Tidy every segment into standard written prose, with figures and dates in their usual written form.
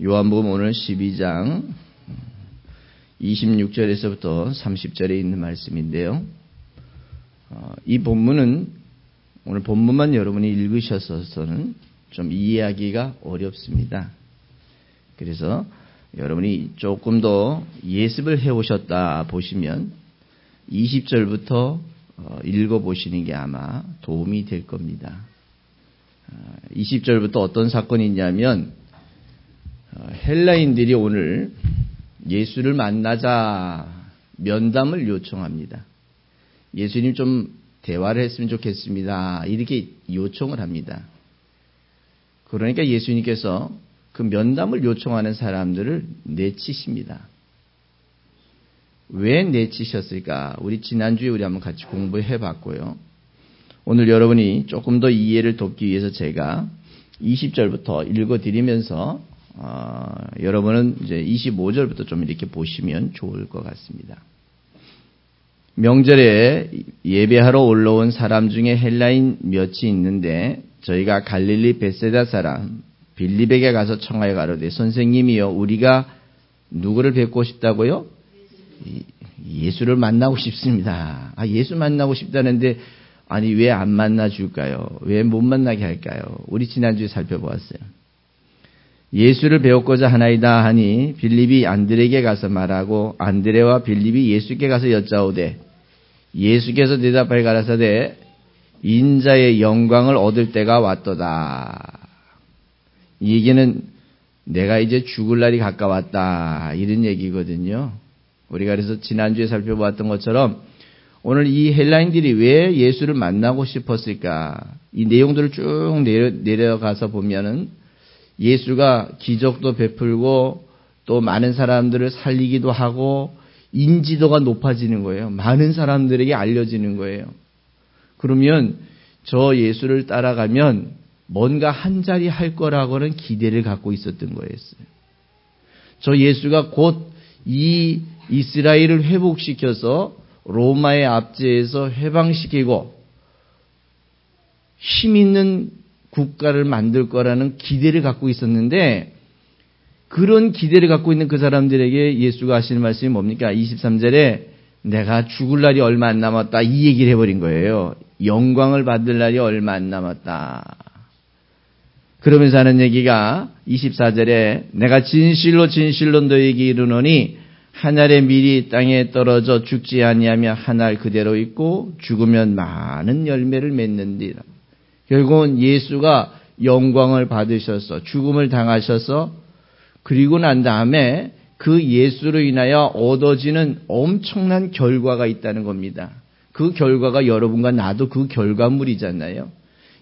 요한복음 오늘 12장 26절에서부터 30절에 있는 말씀인데요. 이 본문은 오늘 본문만 여러분이 읽으셔서는 좀 이해하기가 어렵습니다. 그래서 여러분이 조금 더 예습을 해오셨다 보시면 20절부터 읽어보시는 게 아마 도움이 될 겁니다. 20절부터 어떤 사건이 있냐면 헬라인들이 오늘 예수를 만나자 면담을 요청합니다. 예수님 좀 대화를 했으면 좋겠습니다. 이렇게 요청을 합니다. 그러니까 예수님께서 그 면담을 요청하는 사람들을 내치십니다. 왜 내치셨을까? 우리 지난주에 우리 한번 같이 공부해 봤고요. 오늘 여러분이 조금 더 이해를 돕기 위해서 제가 20절부터 읽어드리면서 여러분은 이제 25절부터 좀 이렇게 보시면 좋을 것 같습니다. 명절에 예배하러 올라온 사람 중에 헬라인 몇이 있는데 저희가 갈릴리 벳세다 사람 빌립에게 가서 청하여 가로되 선생님이여 우리가 누구를 뵙고 싶다고요? 예수를 만나고 싶습니다. 예수 만나고 싶다는데 아니 왜 안 만나 줄까요? 왜 못 만나게 할까요? 우리 지난주에 살펴보았어요. 예수를 배웠고자 하나이다 하니 빌립이 안드레에게 가서 말하고 안드레와 빌립이 예수께 가서 여짜오되 예수께서 대답하여 가라사대 인자의 영광을 얻을 때가 왔도다. 이 얘기는 내가 이제 죽을 날이 가까웠다 이런 얘기거든요. 우리가 그래서 지난주에 살펴보았던 것처럼 오늘 이 헬라인들이 왜 예수를 만나고 싶었을까? 이 내용들을 쭉 내려가서 보면은 예수가 기적도 베풀고 또 많은 사람들을 살리기도 하고 인지도가 높아지는 거예요. 많은 사람들에게 알려지는 거예요. 그러면 저 예수를 따라가면 뭔가 한 자리 할 거라고는 기대를 갖고 있었던 거였어요. 저 예수가 곧 이 이스라엘을 회복시켜서 로마의 압제에서 해방시키고 힘 있는 국가를 만들 거라는 기대를 갖고 있었는데 그런 기대를 갖고 있는 그 사람들에게 예수가 하시는 말씀이 뭡니까? 23절에 내가 죽을 날이 얼마 안 남았다 이 얘기를 해버린 거예요. 영광을 받을 날이 얼마 안 남았다. 그러면서 하는 얘기가 24절에 내가 진실로 진실로 너에게 이르노니 한 알의 밀이 땅에 떨어져 죽지 아니하며 한 알 그대로 있고 죽으면 많은 열매를 맺는디라. 결국은 예수가 영광을 받으셔서 죽음을 당하셔서 그리고 난 다음에 그 예수로 인하여 얻어지는 엄청난 결과가 있다는 겁니다. 그 결과가 여러분과 나도 그 결과물이잖아요.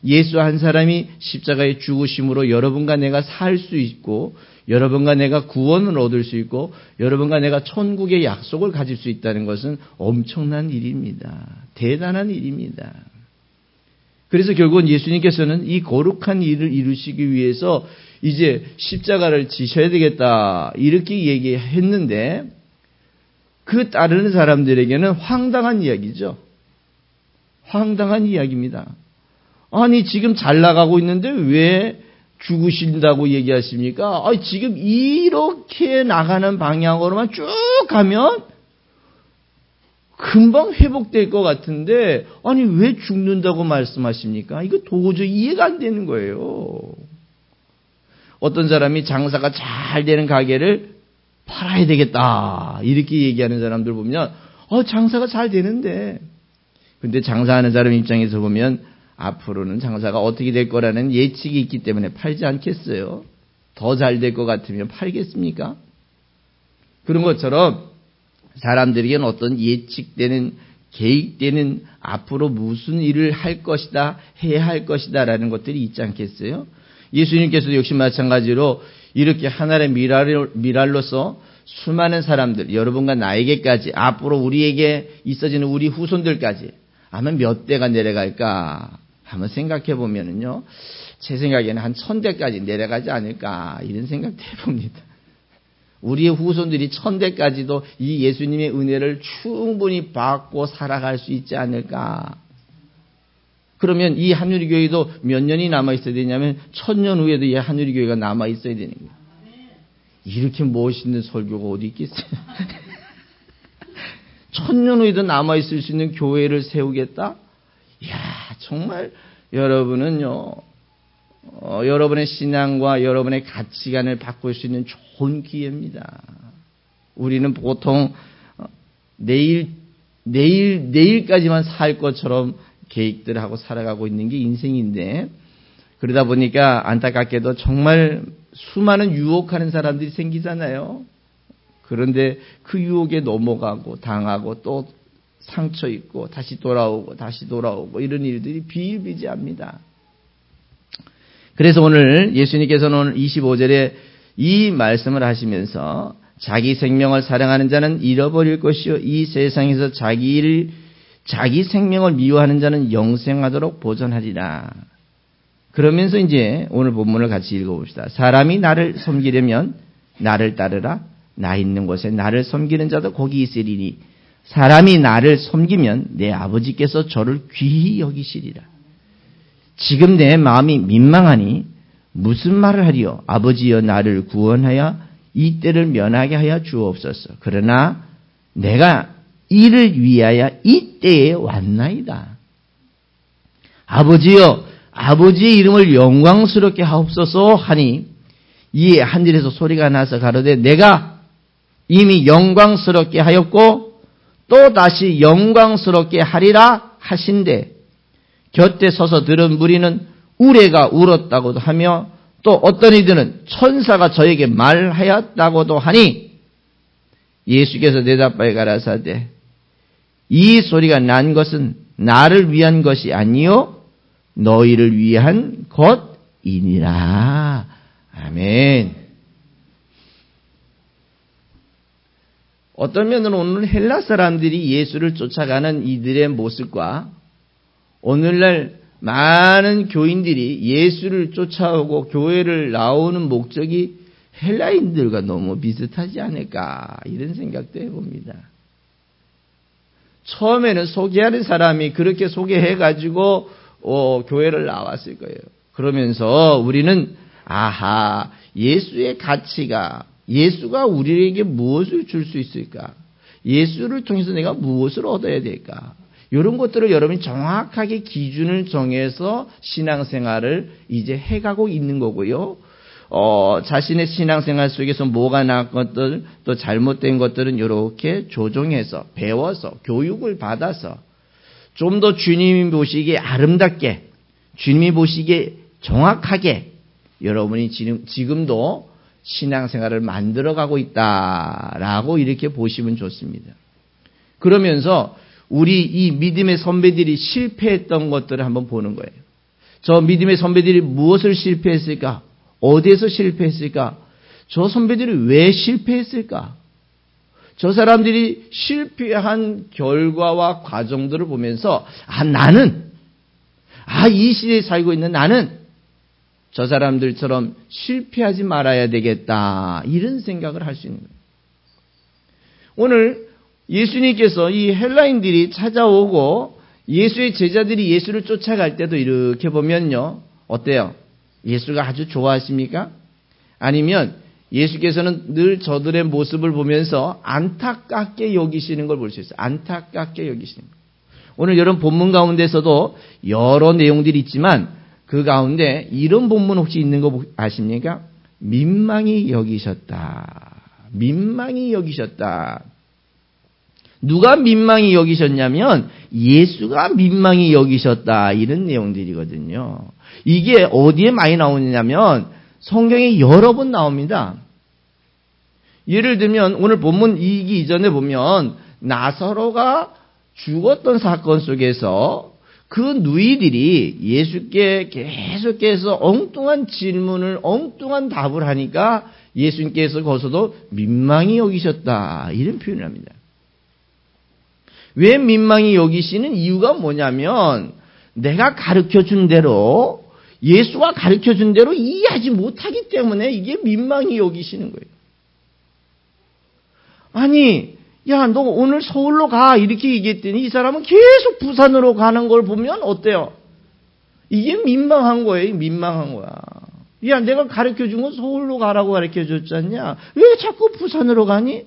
예수 한 사람이 십자가에 죽으심으로 여러분과 내가 살 수 있고 여러분과 내가 구원을 얻을 수 있고 여러분과 내가 천국의 약속을 가질 수 있다는 것은 엄청난 일입니다. 대단한 일입니다. 그래서 결국은 예수님께서는 이 거룩한 일을 이루시기 위해서 이제 십자가를 지셔야 되겠다 이렇게 얘기했는데 그 따르는 사람들에게는 황당한 이야기죠. 황당한 이야기입니다. 아니 지금 잘 나가고 있는데 왜 죽으신다고 얘기하십니까? 지금 이렇게 나가는 방향으로만 쭉 가면 금방 회복될 것 같은데 아니 왜 죽는다고 말씀하십니까? 이거 도저히 이해가 안 되는 거예요. 어떤 사람이 장사가 잘 되는 가게를 팔아야 되겠다 이렇게 얘기하는 사람들 보면 장사가 잘 되는데 근데 장사하는 사람 입장에서 보면 앞으로는 장사가 어떻게 될 거라는 예측이 있기 때문에 팔지 않겠어요? 더 잘 될 것 같으면 팔겠습니까? 그런 것처럼 사람들에게는 어떤 예측되는 계획되는 앞으로 무슨 일을 할 것이다 해야 할 것이다 라는 것들이 있지 않겠어요? 예수님께서도 역시 마찬가지로 이렇게 하나의 미랄로서 수많은 사람들 여러분과 나에게까지 앞으로 우리에게 있어지는 우리 후손들까지 아마 몇 대가 내려갈까 한번 생각해 보면은요 제 생각에는 한 1000대까지 내려가지 않을까 이런 생각도 해봅니다. 우리의 후손들이 1000대까지도 이 예수님의 은혜를 충분히 받고 살아갈 수 있지 않을까. 그러면 이 하늘의 교회도 몇 년이 남아 있어야 되냐면 1000년 후에도 이 하늘의 교회가 남아 있어야 되는 거예요. 이렇게 멋있는 설교가 어디 있겠어요? 천년 후에도 남아있을 수 있는 교회를 세우겠다? 이야, 정말 여러분은요, 여러분의 신앙과 여러분의 가치관을 바꿀 수 있는 좋은 기회입니다. 우리는 보통 내일까지만 살 것처럼 계획들을 하고 살아가고 있는 게 인생인데, 그러다 보니까 안타깝게도 정말 수많은 유혹하는 사람들이 생기잖아요. 그런데 그 유혹에 넘어가고 당하고 또 상처 입고 다시 돌아오고 이런 일들이 비일비재합니다. 그래서 오늘 예수님께서는 오늘 25절에 이 말씀을 하시면서 자기 생명을 사랑하는 자는 잃어버릴 것이요 이 세상에서 자기 생명을 미워하는 자는 영생하도록 보존하리라. 그러면서 이제 오늘 본문을 같이 읽어봅시다. 사람이 나를 섬기려면 나를 따르라. 나 있는 곳에 나를 섬기는 자도 거기 있으리니 사람이 나를 섬기면 내 아버지께서 저를 귀히 여기시리라. 지금 내 마음이 민망하니 무슨 말을 하리요? 아버지여 나를 구원하여 이 때를 면하게 하여 주옵소서. 그러나 내가 이를 위하여 이 때에 왔나이다. 아버지여 아버지의 이름을 영광스럽게 하옵소서 하니 이에 하늘에서 소리가 나서 가로되 내가 이미 영광스럽게 하였고 또 다시 영광스럽게 하리라 하신대 곁에 서서 들은 무리는 우레가 울었다고도 하며 또 어떤 이들은 천사가 저에게 말하였다고도 하니 예수께서 대답하여 가라사대 이 소리가 난 것은 나를 위한 것이 아니요 너희를 위한 것이니라. 아멘. 어떤 면으로 오늘 헬라 사람들이 예수를 쫓아가는 이들의 모습과 오늘날 많은 교인들이 예수를 쫓아오고 교회를 나오는 목적이 헬라인들과 너무 비슷하지 않을까 이런 생각도 해봅니다. 처음에는 소개하는 사람이 그렇게 소개해가지고 교회를 나왔을 거예요. 그러면서 우리는 아하 예수의 가치가 예수가 우리에게 무엇을 줄 수 있을까? 예수를 통해서 내가 무엇을 얻어야 될까? 이런 것들을 여러분이 정확하게 기준을 정해서 신앙생활을 이제 해가고 있는 거고요. 자신의 신앙생활 속에서 뭐가 나은 것들, 또 잘못된 것들은 이렇게 조정해서, 배워서, 교육을 받아서 좀 더 주님이 보시기에 아름답게, 주님이 보시기에 정확하게 여러분이 지금도 신앙생활을 만들어가고 있다라고 이렇게 보시면 좋습니다. 그러면서 우리 이 믿음의 선배들이 실패했던 것들을 한번 보는 거예요. 저 믿음의 선배들이 무엇을 실패했을까? 어디에서 실패했을까? 저 선배들이 왜 실패했을까? 저 사람들이 실패한 결과와 과정들을 보면서 이 시대에 살고 있는 나는 저 사람들처럼 실패하지 말아야 되겠다 이런 생각을 할 수 있는 거예요. 오늘 예수님께서 이 헬라인들이 찾아오고 예수의 제자들이 예수를 쫓아갈 때도 이렇게 보면요. 어때요? 예수가 아주 좋아하십니까? 아니면 예수께서는 늘 저들의 모습을 보면서 안타깝게 여기시는 걸 볼 수 있어요. 안타깝게 여기시는 거예요. 오늘 여러분 본문 가운데서도 여러 내용들이 있지만 그 가운데 이런 본문 혹시 있는 거 아십니까? 민망히 여기셨다. 민망히 여기셨다. 누가 민망히 여기셨냐면 예수가 민망히 여기셨다. 이런 내용들이거든요. 이게 어디에 많이 나오냐면 성경에 여러 번 나옵니다. 예를 들면 오늘 본문 이기 이전에 보면 나사로가 죽었던 사건 속에서 그 누이들이 예수께 계속해서 엉뚱한 질문을 엉뚱한 답을 하니까 예수님께서 거기서도 민망히 여기셨다. 이런 표현을 합니다. 왜 민망히 여기시는 이유가 뭐냐면 내가 가르쳐준 대로 예수가 가르쳐준 대로 이해하지 못하기 때문에 이게 민망히 여기시는 거예요. 아니 야 너 오늘 서울로 가 이렇게 얘기했더니 이 사람은 계속 부산으로 가는 걸 보면 어때요? 이게 민망한 거예요. 민망한 거야. 야, 내가 가르쳐준 건 서울로 가라고 가르쳐줬지 않냐? 왜 자꾸 부산으로 가니?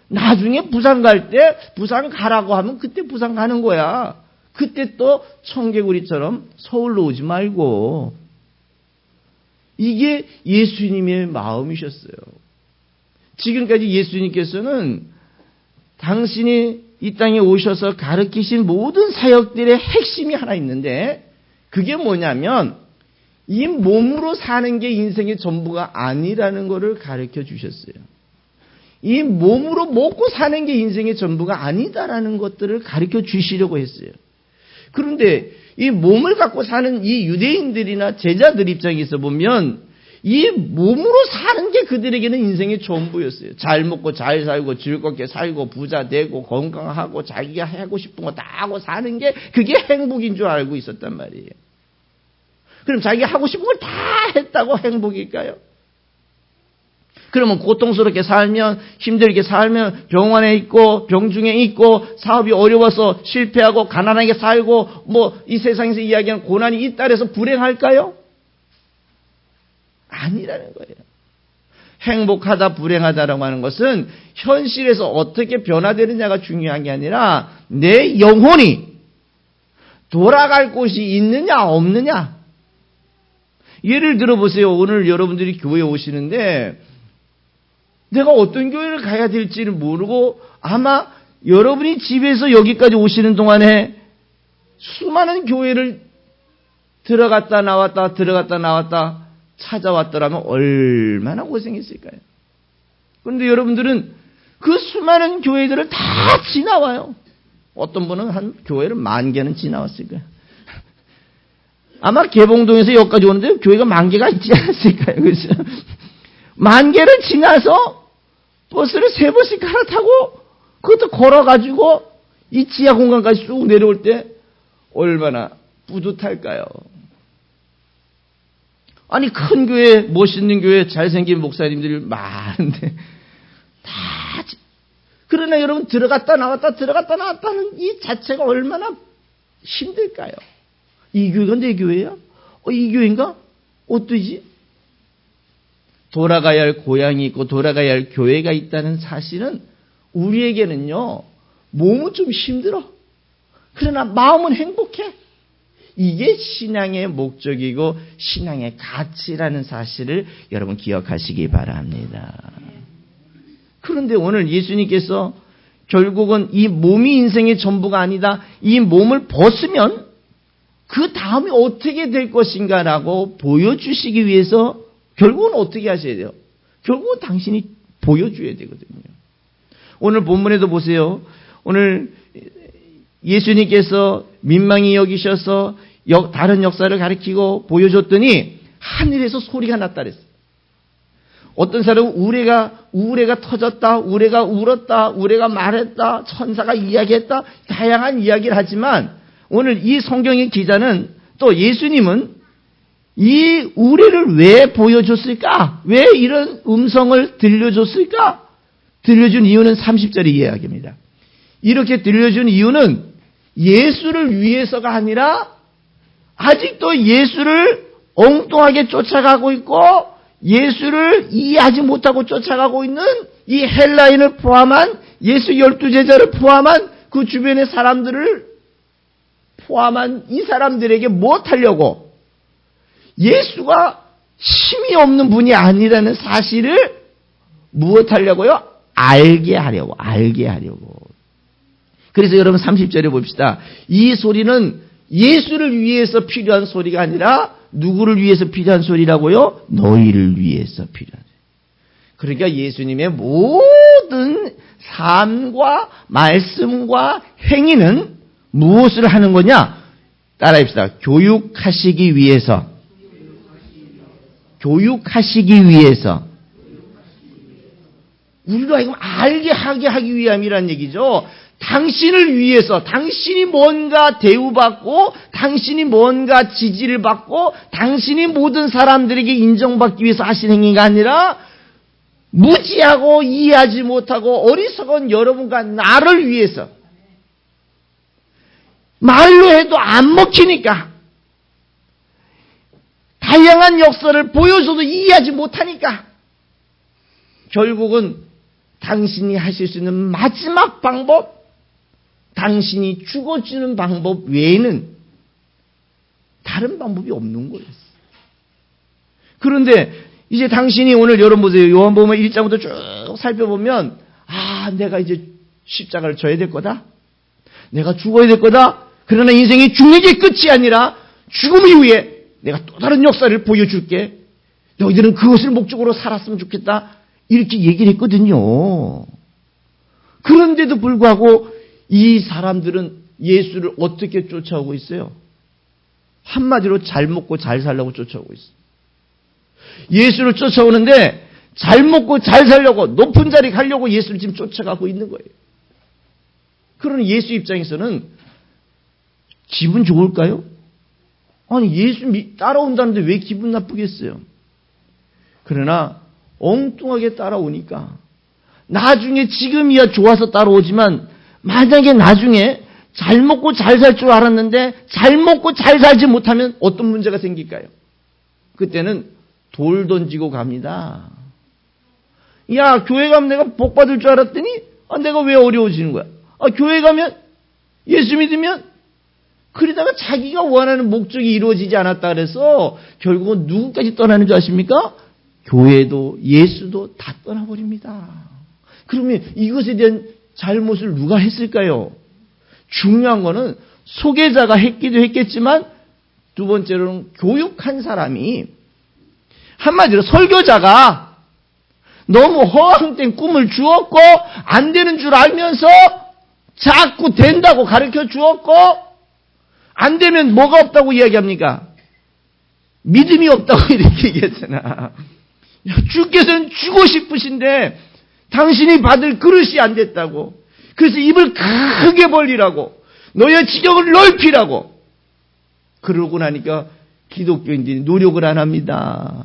나중에 부산 갈 때 부산 가라고 하면 그때 부산 가는 거야. 그때 또 청개구리처럼 서울로 오지 말고. 이게 예수님의 마음이셨어요. 지금까지 예수님께서는 당신이 이 땅에 오셔서 가르치신 모든 사역들의 핵심이 하나 있는데 그게 뭐냐면 이 몸으로 사는 게 인생의 전부가 아니라는 것을 가르쳐 주셨어요. 이 몸으로 먹고 사는 게 인생의 전부가 아니다라는 것들을 가르쳐 주시려고 했어요. 그런데 이 몸을 갖고 사는 이 유대인들이나 제자들 입장에서 보면 이 몸으로 사는 게 그들에게는 인생의 전부였어요. 잘 먹고 잘 살고 즐겁게 살고 부자 되고 건강하고 자기가 하고 싶은 거 다 하고 사는 게 그게 행복인 줄 알고 있었단 말이에요. 그럼 자기가 하고 싶은 걸 다 했다고 행복일까요? 그러면 고통스럽게 살면 힘들게 살면 병원에 있고 병중에 있고 사업이 어려워서 실패하고 가난하게 살고 뭐 이 세상에서 이야기하는 고난이 있다 해서 불행할까요? 아니라는 거예요. 행복하다 불행하다라고 하는 것은 현실에서 어떻게 변화되느냐가 중요한 게 아니라 내 영혼이 돌아갈 곳이 있느냐 없느냐. 예를 들어보세요. 오늘 여러분들이 교회에 오시는데 내가 어떤 교회를 가야 될지를 모르고 아마 여러분이 집에서 여기까지 오시는 동안에 수많은 교회를 들어갔다 나왔다 찾아왔더라면 얼마나 고생했을까요? 그런데 여러분들은 그 수많은 교회들을 다 지나와요. 어떤 분은 한 교회를 10,000개는 지나왔을 거예요. 아마 개봉동에서 여기까지 오는데 교회가 10,000개가 있지 않았을까요? 그렇죠? 10,000개를 지나서 버스를 3번씩 갈아타고 그것도 걸어가지고 이 지하 공간까지 쑥 내려올 때 얼마나 뿌듯할까요? 아니 큰 교회, 멋있는 교회, 잘생긴 목사님들이 많은데 다 그러나 여러분 들어갔다 나왔다는 이 자체가 얼마나 힘들까요? 이 교회가 내 교회야? 이 교회인가? 어떠지? 돌아가야 할 고향이 있고 돌아가야 할 교회가 있다는 사실은 우리에게는요 몸은 좀 힘들어. 그러나 마음은 행복해. 이게 신앙의 목적이고 신앙의 가치라는 사실을 여러분 기억하시기 바랍니다. 그런데 오늘 예수님께서 결국은 이 몸이 인생의 전부가 아니다. 이 몸을 벗으면 그 다음이 어떻게 될 것인가라고 보여주시기 위해서 결국은 어떻게 하셔야 돼요? 결국은 당신이 보여줘야 되거든요. 오늘 본문에도 보세요. 오늘 예수님께서 민망히 여기셔서 다른 역사를 가리키고 보여줬더니 하늘에서 소리가 났다 그랬어요. 어떤 사람은 우레가 터졌다, 우레가 울었다, 우레가 말했다, 천사가 이야기했다, 다양한 이야기를 하지만 오늘 이 성경의 기자는 또 예수님은 이 우레를 왜 보여줬을까? 왜 이런 음성을 들려줬을까? 들려준 이유는 30절의 이야기입니다. 이렇게 들려준 이유는 예수를 위해서가 아니라 아직도 예수를 엉뚱하게 쫓아가고 있고 예수를 이해하지 못하고 쫓아가고 있는 이 헬라인을 포함한 예수 12제자를 포함한 그 주변의 사람들을 포함한 이 사람들에게 무엇하려고 예수가 힘이 없는 분이 아니라는 사실을 무엇하려고요? 알게 하려고. 그래서 여러분 30절에 봅시다. 이 소리는 예수를 위해서 필요한 소리가 아니라 누구를 위해서 필요한 소리라고요? 너희를 위해서 필요한 소리. 그러니까 예수님의 모든 삶과 말씀과 행위는 무엇을 하는 거냐? 따라합시다. 교육하시기 위해서. 우리로 하여금 알게 하기 위함이란 얘기죠. 당신을 위해서, 당신이 뭔가 대우받고, 당신이 뭔가 지지를 받고, 당신이 모든 사람들에게 인정받기 위해서 하신 행위가 아니라, 무지하고 이해하지 못하고 어리석은 여러분과 나를 위해서, 말로 해도 안 먹히니까, 다양한 역사를 보여줘도 이해하지 못하니까 결국은 당신이 하실 수 있는 마지막 방법, 당신이 죽어주는 방법 외에는 다른 방법이 없는 거였어요. 그런데 이제 당신이 오늘 여러분 보세요. 요한복음 1장부터 쭉 살펴보면 내가 이제 십자가를 져야 될 거다. 내가 죽어야 될 거다. 그러나 인생이 죽는 게 끝이 아니라 죽음 이후에 내가 또 다른 역사를 보여줄게. 너희들은 그것을 목적으로 살았으면 좋겠다. 이렇게 얘기를 했거든요. 그런데도 불구하고 이 사람들은 예수를 어떻게 쫓아오고 있어요? 한마디로 잘 먹고 잘 살려고 쫓아오고 있어요. 예수를 쫓아오는데 잘 먹고 잘 살려고 높은 자리 가려고 예수를 지금 쫓아가고 있는 거예요. 그러니 예수 입장에서는 기분 좋을까요? 아니 예수 따라온다는데 왜 기분 나쁘겠어요? 그러나 엉뚱하게 따라오니까 나중에 지금이야 좋아서 따라오지만 만약에 나중에 잘 먹고 잘 살 줄 알았는데 잘 먹고 잘 살지 못하면 어떤 문제가 생길까요? 그때는 돌 던지고 갑니다. 야, 교회 가면 내가 복 받을 줄 알았더니 내가 왜 어려워지는 거야? 교회 가면 예수 믿으면 그러다가 자기가 원하는 목적이 이루어지지 않았다 그래서 결국은 누구까지 떠나는 줄 아십니까? 교회도 예수도 다 떠나버립니다. 그러면 이것에 대한 잘못을 누가 했을까요? 중요한 거는 소개자가 했기도 했겠지만 두 번째로는 교육한 사람이 한마디로 설교자가 너무 허황된 꿈을 주었고 안 되는 줄 알면서 자꾸 된다고 가르쳐 주었고 안 되면 뭐가 없다고 이야기합니까? 믿음이 없다고 이렇게 얘기했잖아. 주께서는 주고 싶으신데 당신이 받을 그릇이 안 됐다고. 그래서 입을 크게 벌리라고. 너의 지경을 넓히라고. 그러고 나니까 기독교인들이 노력을 안 합니다.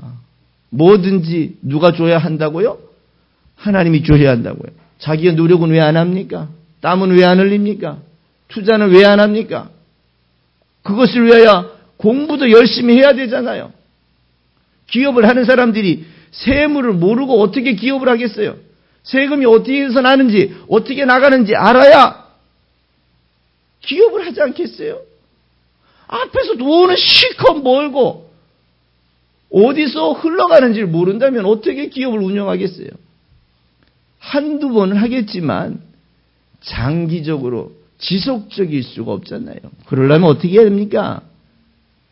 뭐든지 누가 줘야 한다고요? 하나님이 줘야 한다고요. 자기의 노력은 왜 안 합니까? 땀은 왜 안 흘립니까? 투자는 왜 안 합니까? 그것을 위하여 공부도 열심히 해야 되잖아요. 기업을 하는 사람들이 세무를 모르고 어떻게 기업을 하겠어요? 세금이 어떻게 해서 나는지 어떻게 나가는지 알아야 기업을 하지 않겠어요? 앞에서 돈은 실컷 벌고 어디서 흘러가는지를 모른다면 어떻게 기업을 운영하겠어요? 한두 번은 하겠지만 장기적으로 지속적일 수가 없잖아요. 그러려면 어떻게 해야 됩니까?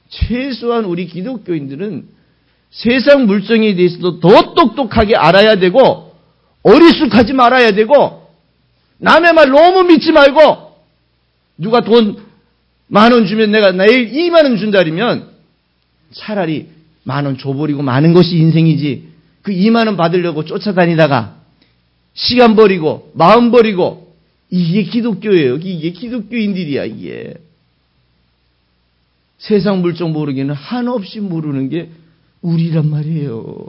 최소한 우리 기독교인들은 세상 물정에 대해서도 더 똑똑하게 알아야 되고 어리숙하지 말아야 되고 남의 말 너무 믿지 말고 누가 돈 10,000원 주면 내가 내일 20,000원 준다면 차라리 10,000원 줘버리고 마는 것이 인생이지 그 20,000원 받으려고 쫓아다니다가 시간 버리고 마음 버리고 이게 기독교예요. 이게 기독교인들이야 이게. 세상 물정 모르기는 한없이 모르는 게 우리란 말이에요.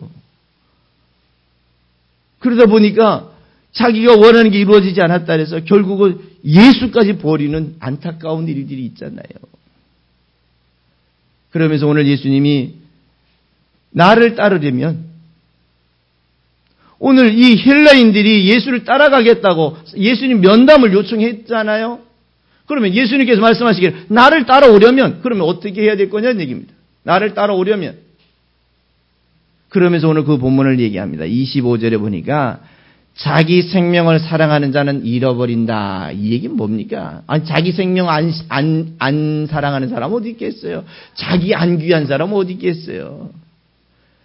그러다 보니까 자기가 원하는 게 이루어지지 않았다 해서 결국은 예수까지 버리는 안타까운 일들이 있잖아요. 그러면서 오늘 예수님이 나를 따르려면 오늘 이 헬라인들이 예수를 따라가겠다고 예수님 면담을 요청했잖아요. 그러면 예수님께서 말씀하시기를 나를 따라오려면 그러면 어떻게 해야 될 거냐는 얘기입니다. 나를 따라오려면. 그러면서 오늘 그 본문을 얘기합니다. 25절에 보니까 자기 생명을 사랑하는 자는 잃어버린다. 이 얘기는 뭡니까? 아니, 자기 생명 안 사랑하는 사람 어디 있겠어요? 자기 안 귀한 사람 어디 있겠어요?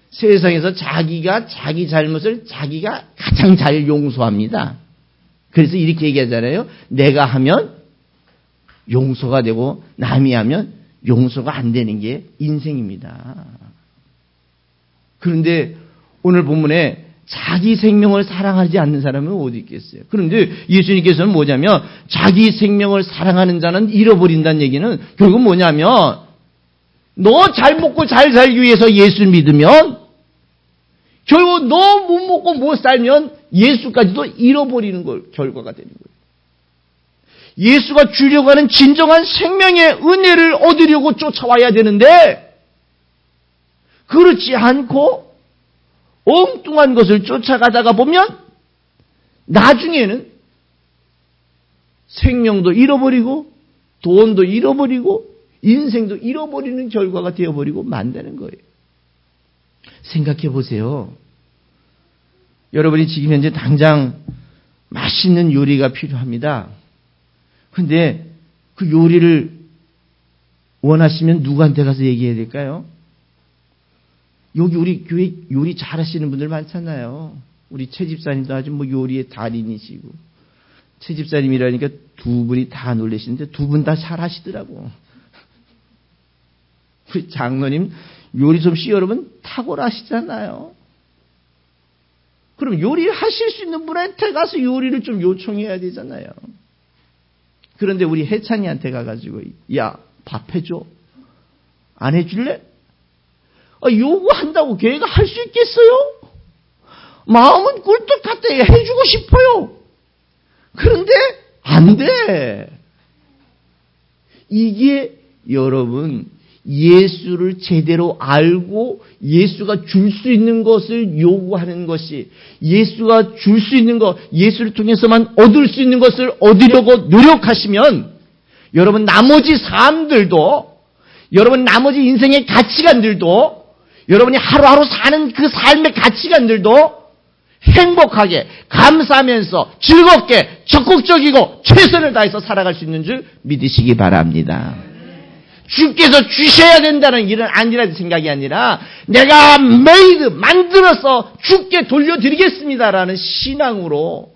세상에서 자기가 자기 잘못을 자기가 가장 잘 용서합니다. 그래서 이렇게 얘기하잖아요. 내가 하면 용서가 되고 남이 하면 용서가 안 되는 게 인생입니다. 그런데 오늘 본문에 자기 생명을 사랑하지 않는 사람은 어디 있겠어요? 그런데 예수님께서는 뭐냐면 자기 생명을 사랑하는 자는 잃어버린다는 얘기는 결국 뭐냐면 너 잘 먹고 잘 살기 위해서 예수 믿으면 결국 너 못 먹고 못 살면 예수까지도 잃어버리는 걸 결과가 되는 거예요. 예수가 주려고 하는 진정한 생명의 은혜를 얻으려고 쫓아와야 되는데 그렇지 않고 엉뚱한 것을 쫓아가다가 보면 나중에는 생명도 잃어버리고 돈도 잃어버리고 인생도 잃어버리는 결과가 되어버리고 만다는 거예요. 생각해 보세요. 여러분이 지금 현재 당장 맛있는 요리가 필요합니다. 근데 그 요리를 원하시면 누구한테 가서 얘기해야 될까요? 여기 우리 교회 요리 잘하시는 분들 많잖아요. 우리 최 집사님도 아주 뭐 요리의 달인이시고, 최 집사님이라니까 두 분이 다 놀라시는데 두 분 다 잘하시더라고. 우리 장로님 요리 솜씨 여러분 탁월하시잖아요. 그럼 요리 하실 수 있는 분한테 가서 요리를 좀 요청해야 되잖아요. 그런데 우리 혜찬이한테 가가지고 야, 밥 해줘. 안 해줄래? 요구한다고 걔가 할 수 있겠어요? 마음은 꿀떡 같아. 해주고 싶어요. 그런데 안 돼. 이게 여러분 예수를 제대로 알고 예수가 줄 수 있는 것을 요구하는 것이, 예수가 줄 수 있는 것, 예수를 통해서만 얻을 수 있는 것을 얻으려고 노력하시면 여러분 나머지 삶들도, 여러분 나머지 인생의 가치관들도, 여러분이 하루하루 사는 그 삶의 가치관들도 행복하게, 감사하면서 즐겁게, 적극적이고 최선을 다해서 살아갈 수 있는 줄 믿으시기 바랍니다. 주께서 주셔야 된다는 이런 아니라는 생각이 아니라 내가 만들어서 주께 돌려드리겠습니다라는 신앙으로,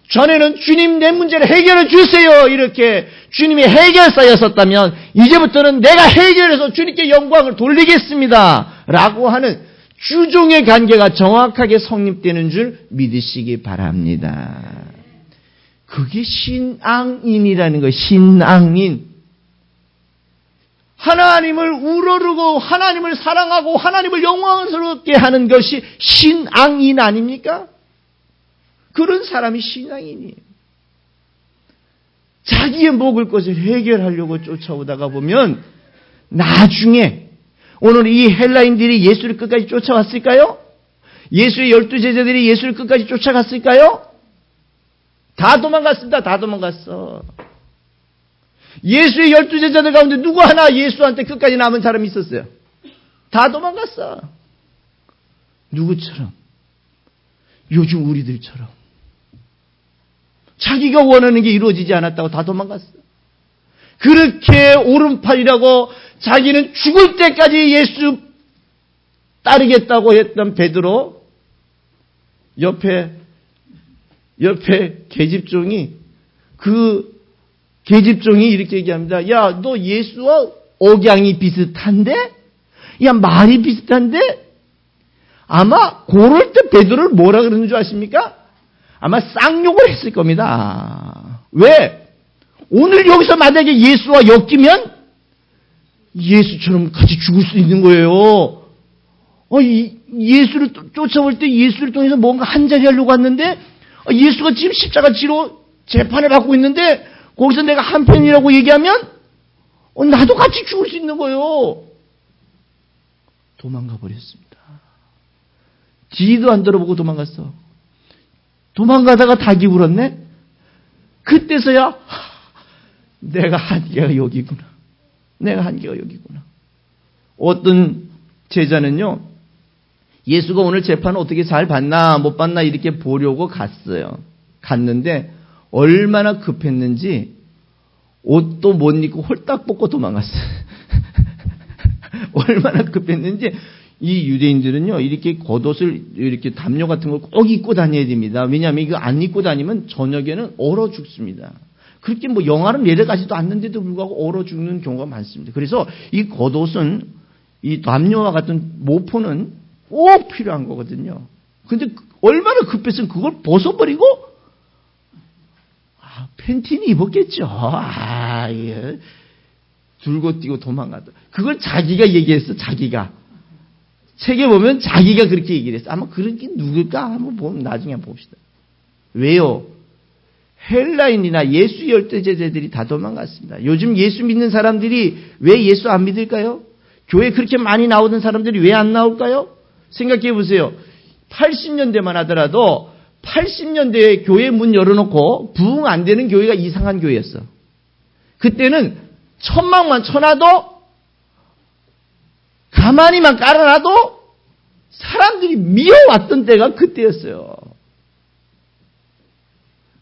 전에는 주님 내 문제를 해결해 주세요 이렇게 주님이 해결사였었다면 이제부터는 내가 해결해서 주님께 영광을 돌리겠습니다 라고 하는 주종의 관계가 정확하게 성립되는 줄 믿으시기 바랍니다. 그게 신앙인이라는 거예요. 신앙인. 하나님을 우러르고 하나님을 사랑하고 하나님을 영광스럽게 하는 것이 신앙인 아닙니까? 그런 사람이 신앙인이에요. 자기의 먹을 것을 해결하려고 쫓아오다가 보면 나중에, 오늘 이 헬라인들이 예수를 끝까지 쫓아왔을까요? 예수의 12제자들이 예수를 끝까지 쫓아갔을까요? 다 도망갔습니다. 다 도망갔어. 예수의 12제자들 가운데 누구 하나 예수한테 끝까지 남은 사람이 있었어요? 다 도망갔어. 누구처럼? 요즘 우리들처럼. 자기가 원하는 게 이루어지지 않았다고 다 도망갔어. 그렇게 오른팔이라고 자기는 죽을 때까지 예수 따르겠다고 했던 베드로, 옆에 계집종이, 그 계집종이 이렇게 얘기합니다. 야, 너 예수와 억양이 비슷한데? 야, 말이 비슷한데? 아마 고럴 때 베드로를 뭐라 그러는 줄 아십니까? 아마 쌍욕을 했을 겁니다. 왜? 오늘 여기서 만약에 예수와 엮이면 예수처럼 같이 죽을 수 있는 거예요. 예수를 쫓아올 때 예수를 통해서 뭔가 한자리 하려고 왔는데 예수가 지금 십자가 지로 재판을 받고 있는데 거기서 내가 한편이라고 얘기하면 나도 같이 죽을 수 있는 거예요. 도망가 버렸습니다. 뒤도 안 돌아보고 도망갔어. 도망가다가 닭이 울었네? 그때서야 내가 한계가 여기구나. 내가 한계가 여기구나. 어떤 제자는요, 예수가 오늘 재판을 어떻게 잘 받나 못 받나 이렇게 보려고 갔어요. 갔는데 얼마나 급했는지 옷도 못 입고 홀딱 벗고 도망갔어요. 얼마나 급했는지. 이 유대인들은요, 이렇게 겉옷을, 이렇게 담요 같은 걸 꼭 입고 다녀야 됩니다. 왜냐하면 이거 안 입고 다니면 저녁에는 얼어 죽습니다. 그렇게 뭐 영하는 내려가지도 않는데도 불구하고 얼어 죽는 경우가 많습니다. 그래서 이 겉옷은, 이 담요와 같은 모포는 꼭 필요한 거거든요. 근데 얼마나 급했으면 그걸 벗어버리고, 팬티는 입었겠죠. 예. 들고 뛰고 도망가다. 그걸 자기가 얘기했어, 자기가. 책에 보면 자기가 그렇게 얘기를 했어. 아마 그런 게 누굴까? 한번 보면 나중에 한번 봅시다. 왜요? 헬라인이나 예수 12제자들이 다 도망갔습니다. 요즘 예수 믿는 사람들이 왜 예수 안 믿을까요? 교회 그렇게 많이 나오던 사람들이 왜 안 나올까요? 생각해 보세요. 80년대만 하더라도 80년대에 교회 문 열어놓고 부흥 안 되는 교회가 이상한 교회였어. 그때는 천막만 쳐놔도 가만히만 깔아놔도 사람들이 미워왔던 때가 그때였어요.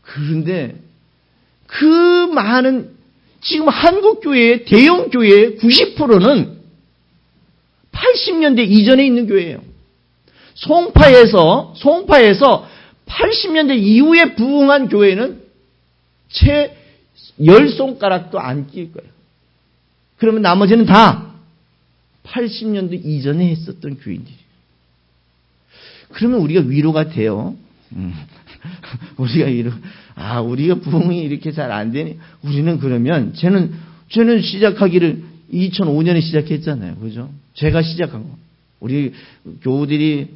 그런데 그 많은 지금 한국 교회의 대형 교회의 90%는 80년대 이전에 있는 교회예요. 송파에서 80년대 이후에 부흥한 교회는 채 10손가락도 안 낄 거예요. 그러면 나머지는 다 80년대 이전에 했었던 교인들이에요. 그러면 우리가 위로가 돼요. 우리가 부흥이 이렇게 잘 안 되니, 우리는 그러면, 쟤는 시작하기를 2005년에 시작했잖아요. 그죠? 제가 시작한 거. 우리 교우들이,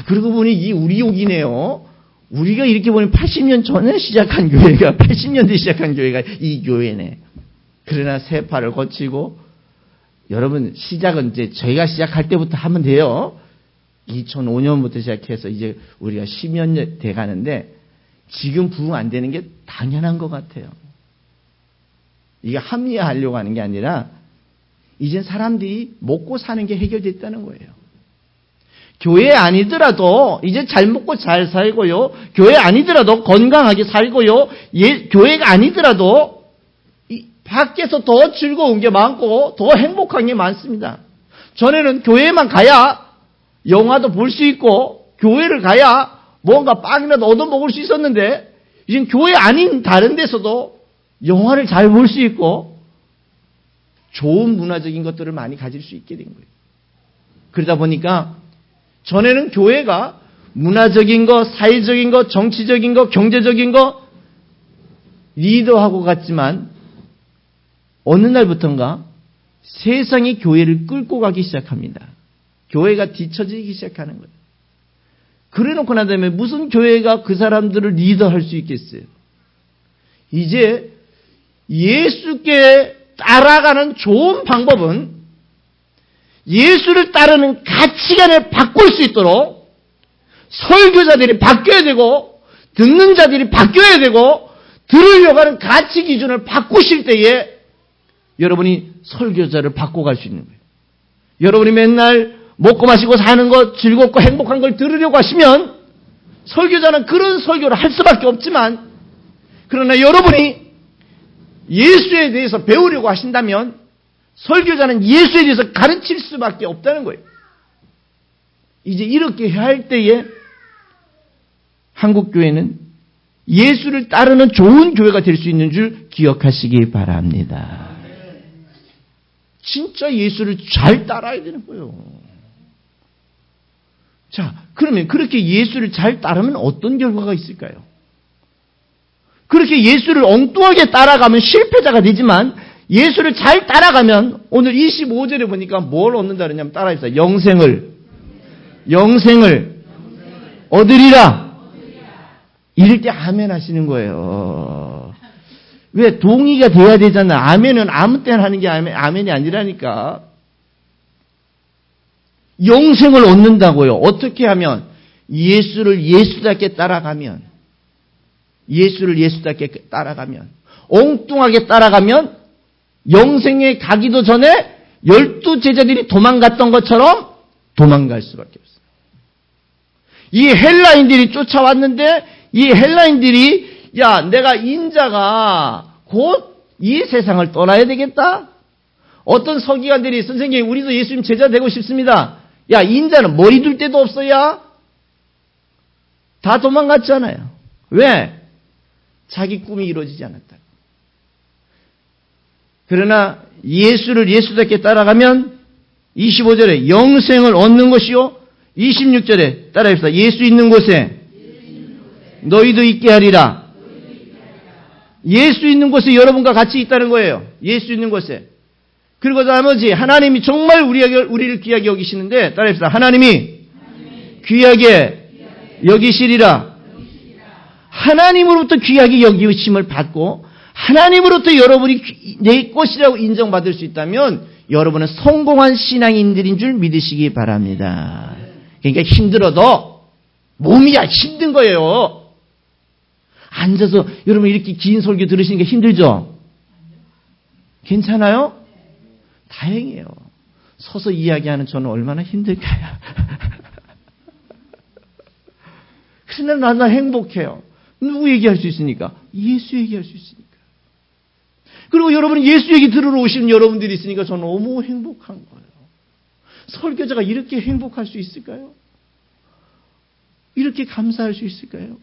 그러고 보니 우리 욕이네요. 우리가 이렇게 보니 80년 전에 시작한 교회가, 80년대 시작한 교회가 이 교회네. 그러나 세파를 거치고, 여러분, 시작은 이제 저희가 시작할 때부터 하면 돼요. 2005년부터 시작해서 이제 우리가 10년 년 돼 가는데 지금 부흥 안 되는 게 당연한 것 같아요. 이게 합리화하려고 하는 게 아니라 이젠 사람들이 먹고 사는 게 해결됐다는 거예요. 교회 아니더라도 이제 잘 먹고 잘 살고요. 교회 아니더라도 건강하게 살고요. 교회가 아니더라도 밖에서 더 즐거운 게 많고 더 행복한 게 많습니다. 전에는 교회만 가야 영화도 볼 수 있고 교회를 가야 뭔가 빵이라도 얻어먹을 수 있었는데 이제 교회 아닌 다른 데서도 영화를 잘 볼 수 있고 좋은 문화적인 것들을 많이 가질 수 있게 된 거예요. 그러다 보니까 전에는 교회가 문화적인 거, 사회적인 거, 정치적인 거, 경제적인 거 리더하고 갔지만 어느 날부턴가 세상이 교회를 끌고 가기 시작합니다. 교회가 뒤처지기 시작하는 거예요. 그래놓고 난 다음에 무슨 교회가 그 사람들을 리더할 수 있겠어요? 이제 예수께 따라가는 좋은 방법은 예수를 따르는 가치관을 바꿀 수 있도록 설교자들이 바뀌어야 되고 듣는 자들이 바뀌어야 되고 들으려고 하는 가치 기준을 바꾸실 때에 여러분이 설교자를 바꿔갈 수 있는 거예요. 여러분이 맨날 먹고 마시고 사는 것, 즐겁고 행복한 걸 들으려고 하시면 설교자는 그런 설교를 할 수밖에 없지만 그러나 여러분이 예수에 대해서 배우려고 하신다면 설교자는 예수에 대해서 가르칠 수밖에 없다는 거예요. 이제 이렇게 해야 할 때에 한국교회는 예수를 따르는 좋은 교회가 될 수 있는 줄 기억하시기 바랍니다. 진짜 예수를 잘 따라야 되는 거예요. 자, 그러면 그렇게 예수를 잘 따르면 어떤 결과가 있을까요? 그렇게 예수를 엉뚱하게 따라가면 실패자가 되지만 예수를 잘 따라가면 오늘 25절에 보니까 뭘 얻는다 그러냐면 따라해서 영생을 얻으리라. 이럴 때 아멘 하시는 거예요. 왜? 동의가 돼야 되잖아. 아멘은 아무 때나 하는 게 아멘이 아니라니까. 영생을 얻는다고요. 어떻게 하면? 예수를 예수답게 따라가면. 엉뚱하게 따라가면 영생에 가기도 전에 12제자들이 도망갔던 것처럼 도망갈 수밖에 없어요. 이 헬라인들이 쫓아왔는데 이 헬라인들이 야, 내가 인자가 곧 이 세상을 떠나야 되겠다. 어떤 서기관들이 선생님 우리도 예수님 제자 되고 싶습니다. 야, 인자는 머리 둘 데도 없어야 다 도망갔잖아요. 왜? 자기 꿈이 이루어지지 않았다. 그러나 예수를 예수답게 따라가면 25절에 영생을 얻는 것이요 26절에 따라합시다. 예수 있는 곳에 너희도 있게 하리라. 예수 있는 곳에 여러분과 같이 있다는 거예요. 예수 있는 곳에. 그리고 나머지 하나님이 정말 우리를 귀하게 여기시는데 따라합시다. 하나님이 귀하게 여기시리라. 하나님으로부터 귀하게 여기심을 받고 하나님으로부터 여러분이 내 것이라고 인정받을 수 있다면 여러분은 성공한 신앙인들인 줄 믿으시기 바랍니다. 그러니까 힘들어도 몸이야 힘든 거예요. 앉아서 여러분 이렇게 긴 설교 들으시니까 힘들죠? 괜찮아요? 다행이에요. 서서 이야기하는 저는 얼마나 힘들까요? 그러나 난 행복해요. 누구 얘기할 수 있으니까? 예수 얘기할 수 있으니까. 그리고 여러분 예수 얘기 들으러 오시는 여러분들이 있으니까 저는 너무 행복한 거예요. 설교자가 이렇게 행복할 수 있을까요? 이렇게 감사할 수 있을까요?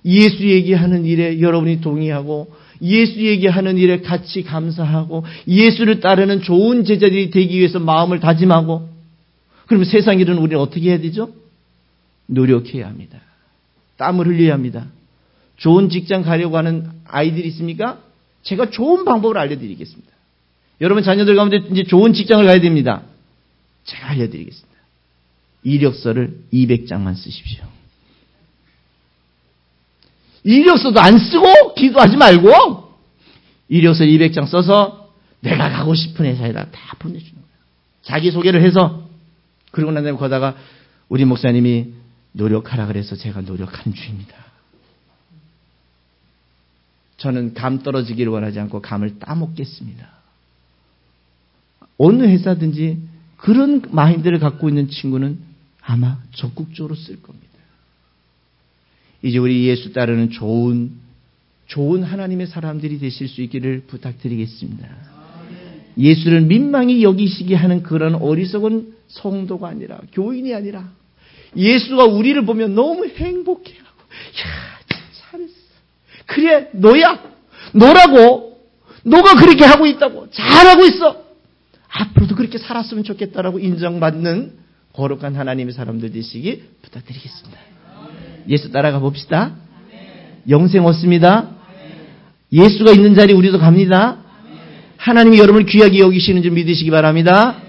예수 얘기하는 일에 여러분이 동의하고 예수 얘기하는 일에 같이 감사하고 예수를 따르는 좋은 제자들이 되기 위해서 마음을 다짐하고 그러면 세상 일은 우리는 어떻게 해야 되죠? 노력해야 합니다. 땀을 흘려야 합니다. 좋은 직장 가려고 하는 아이들이 있습니까? 제가 좋은 방법을 알려드리겠습니다. 여러분 자녀들 가운데 이제 좋은 직장을 가야 됩니다. 제가 알려드리겠습니다. 이력서를 200장만 쓰십시오. 이력서도 안 쓰고 기도하지 말고 이력서 200장 써서 내가 가고 싶은 회사에다 다 보내주는 거예요. 자기소개를 해서 그러고 난 다음에 거다가 우리 목사님이 노력하라 그래서 제가 노력하는 중입니다. 저는 감 떨어지기를 원하지 않고 감을 따먹겠습니다. 어느 회사든지 그런 마인드를 갖고 있는 친구는 아마 적극적으로 쓸 겁니다. 이제 우리 예수 따르는 좋은 하나님의 사람들이 되실 수 있기를 부탁드리겠습니다. 예수를 민망히 여기시게 하는 그런 어리석은 성도가 아니라 교인이 아니라 예수가 우리를 보면 너무 행복해하고 야 잘했어. 그래 너야. 너라고. 너가 그렇게 하고 있다고. 잘하고 있어. 앞으로도 그렇게 살았으면 좋겠다라고 인정받는 거룩한 하나님의 사람들 되시기 부탁드리겠습니다. 예수 따라가 봅시다. 영생 얻습니다. 예수가 있는 자리 우리도 갑니다. 하나님이 여러분을 귀하게 여기시는 줄 믿으시기 바랍니다.